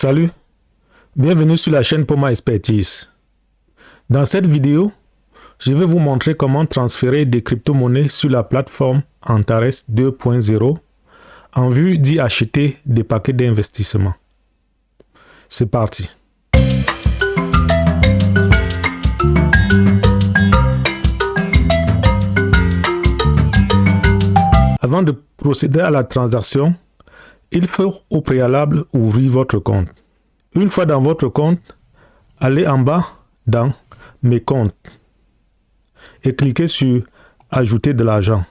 Salut, bienvenue sur la chaîne Poma Expertise. Dans cette vidéo, je vais vous montrer comment transférer des crypto-monnaies sur la plateforme Antares 2.0 en vue d'y acheter des paquets d'investissement. C'est parti. Avant de procéder à la transaction, il faut au préalable ouvrir votre compte. Une fois dans votre compte, allez en bas dans « Mes comptes » et cliquez sur « Ajouter de l'argent ».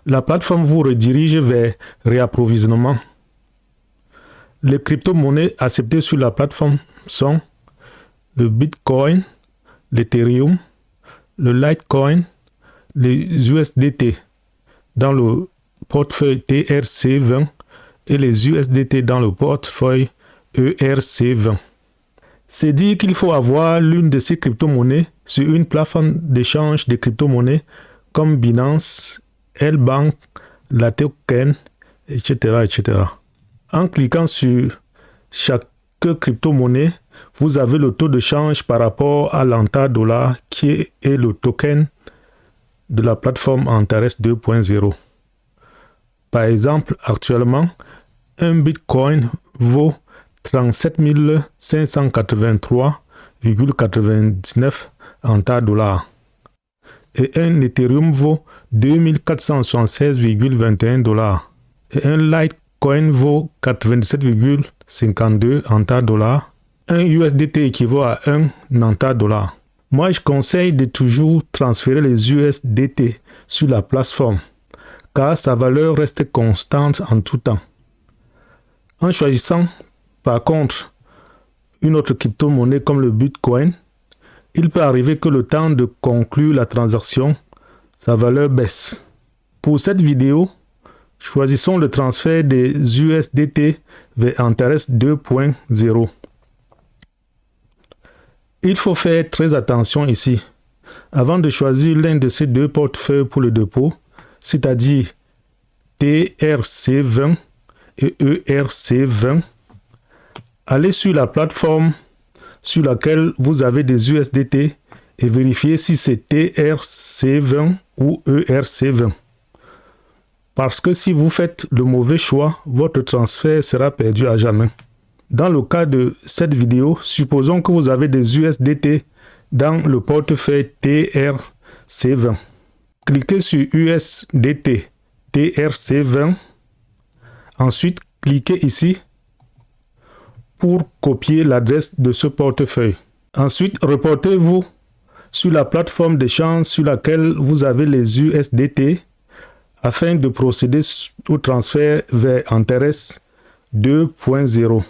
La plateforme vous redirige vers « Réapprovisionnement ». Les crypto-monnaies acceptées sur la plateforme sont le Bitcoin, l'Ethereum, le Litecoin, les USDT dans le portefeuille TRC20 et les USDT dans le portefeuille ERC20. C'est dire qu'il faut avoir l'une de ces crypto-monnaies sur une plateforme d'échange de crypto-monnaies comme Binance, L-Bank, la Token, etc., etc. En cliquant sur chaque crypto-monnaie, vous avez le taux de change par rapport à l'ANTA$ qui est le token de la plateforme Antares 2.0. Par exemple, actuellement, un Bitcoin vaut 37 583,99 ANTA$ et un Ethereum vaut 2476,21 $ et un Litecoin vaut 97,52 ANTA$. Un USDT équivaut à 1 ANTA$. Moi, je conseille de toujours transférer les USDT sur la plateforme car sa valeur reste constante en tout temps. En choisissant par contre une autre crypto-monnaie comme le Bitcoin, il peut arriver que le temps de conclure la transaction, sa valeur baisse. Pour cette vidéo, choisissons le transfert des USDT vers Antares 2.0. Il faut faire très attention ici. Avant de choisir l'un de ces deux portefeuilles pour le dépôt, c'est-à-dire TRC20 et ERC20, allez sur la plateforme sur laquelle vous avez des USDT et vérifiez si c'est TRC20 ou ERC20. Parce que si vous faites le mauvais choix, votre transfert sera perdu à jamais. Dans le cas de cette vidéo, supposons que vous avez des USDT dans le portefeuille TRC20. Cliquez sur USDT TRC20. Ensuite, cliquez ici pour copier l'adresse de ce portefeuille. Ensuite, reportez-vous sur la plateforme d'échange sur laquelle vous avez les USDT afin de procéder au transfert vers Antares 2.0.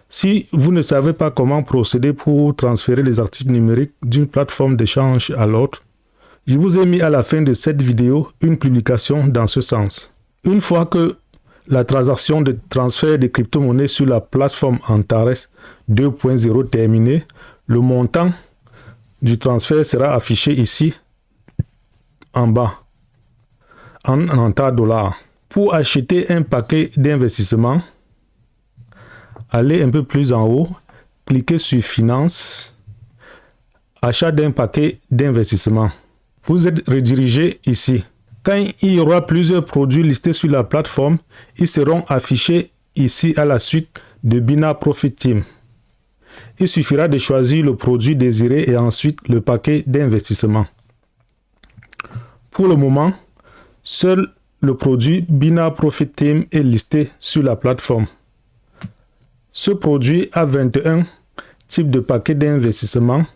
Si vous ne savez pas comment procéder pour transférer les actifs numériques d'une plateforme d'échange à l'autre, je vous ai mis à la fin de cette vidéo une publication dans ce sens. Une fois que la transaction de transfert de crypto-monnaies sur la plateforme Antares 2.0 terminée, le montant du transfert sera affiché ici en bas en ANTA$. Pour acheter un paquet d'investissement, allez un peu plus en haut, cliquez sur Finance, Achat d'un paquet d'investissement. Vous êtes redirigé ici. Quand il y aura plusieurs produits listés sur la plateforme, ils seront affichés ici à la suite de Binance Profit Team. Il suffira de choisir le produit désiré et ensuite le paquet d'investissement. Pour le moment, seul le produit Binance Profit Team est listé sur la plateforme. Ce produit a 21 types de paquets d'investissement,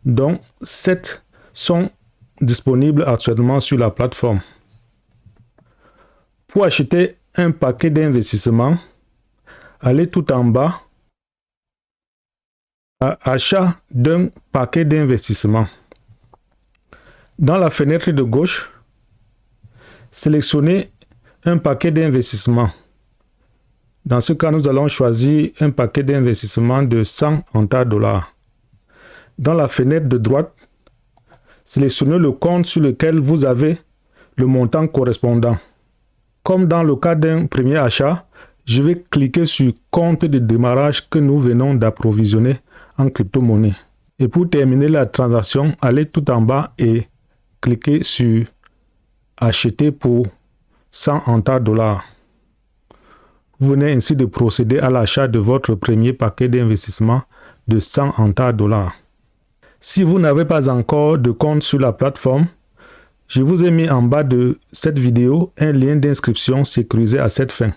dont 7 sont disponibles actuellement sur la plateforme. Pour acheter un paquet d'investissement, allez tout en bas à Achat d'un paquet d'investissement. Dans la fenêtre de gauche, sélectionnez un paquet d'investissement. Dans ce cas, nous allons choisir un paquet d'investissement de 100 ANTA$. Dans la fenêtre de droite, sélectionnez le compte sur lequel vous avez le montant correspondant. Comme dans le cas d'un premier achat, je vais cliquer sur compte de démarrage que nous venons d'approvisionner en crypto-monnaie. Et pour terminer la transaction, allez tout en bas et cliquez sur acheter pour 100 $. Vous venez ainsi de procéder à l'achat de votre premier paquet d'investissement de 100 $. Si vous n'avez pas encore de compte sur la plateforme, je vous ai mis en bas de cette vidéo un lien d'inscription sécurisé à cette fin.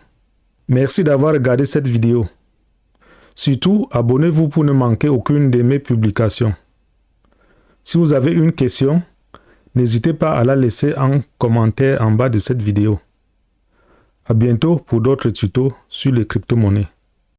Merci d'avoir regardé cette vidéo. Surtout, abonnez-vous pour ne manquer aucune de mes publications. Si vous avez une question, n'hésitez pas à la laisser en commentaire en bas de cette vidéo. À bientôt pour d'autres tutos sur les crypto-monnaies.